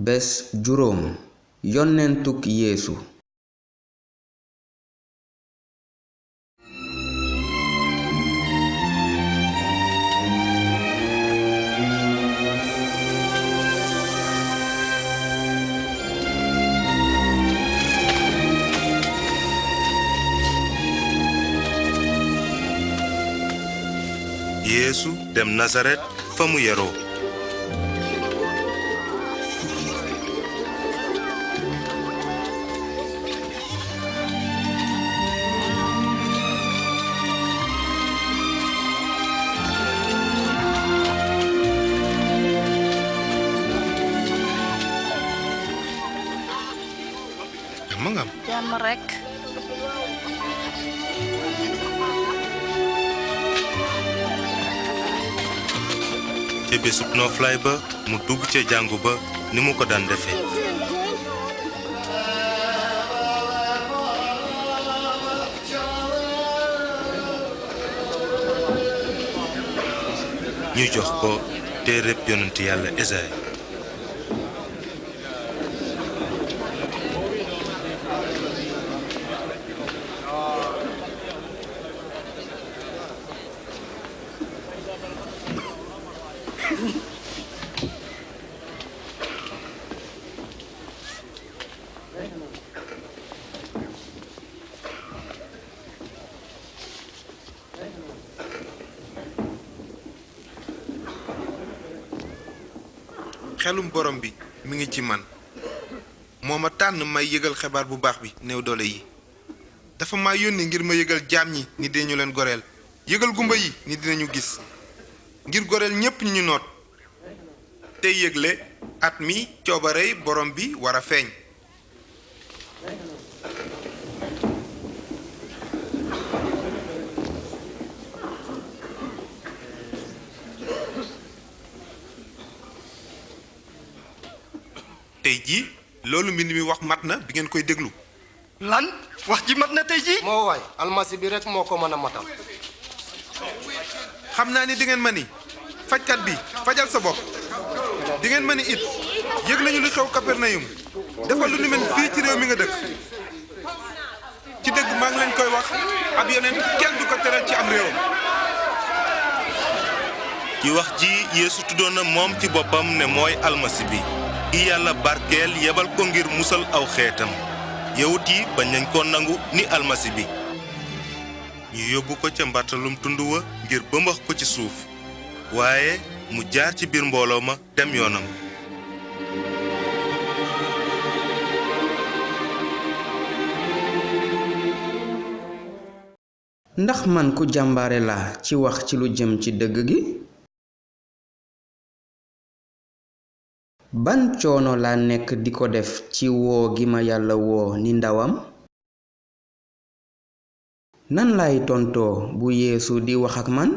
bés juróom yonentuk yeesu yeesu dem nazaret fa mu yaroo jàmm rekk ca bésub nooflaay ba mu dugg ca jàngu ba ni mu ko daan defe ñu jox ko téereb yonent yàlla Esayi xelum borom bi mi ngi ci man moo ma tànn may yëgal xibaar bu baax bi néew doole yi dafa ma yónni ngir ma yëgal jaam ñi ni dinañu leen goreel yëgal gumba yi ni dinañu gis ngir goreel ñépp ñu noot tey yëgle at mi coobarey borom bi war a feeñ tey jii loolu mbind mi wax mat na bi ngeen koy déglu lan wax ji mat na tey jii moo waay almasi bi rek moo ko mën a matal xam naa ni di ngeen ma ni fajkat bi fajal sa bopp di ngeen ma ni it yëg nañu lu xew Kapernayum defal lu ni mel fii ci réew mi nga dëkk ci dëgg maa ngi leen koy wax ab yonent kenn du ko teral ci am réewam ci wax ji yeesu tuddoon na moom ci boppam ne mooy almasi bi i yàlla barkeel yebal ko ngir musal aw xeetam yawut yi bañ nañ ko nangu ni almasi bi ñu yóbbu ko ca mbartalum tund wa ngir bëmbax ko ci suuf waaye mu jaar ci biir mbooloo ma dem yoonam ndax man ku jàmbaare la ci wax ci lu jëm ci dëgg gi ban coono laa nekk di ko def ci woo gi ma yàlla woo ni ndawam nan lay tontoo bu yeesu di wax ak man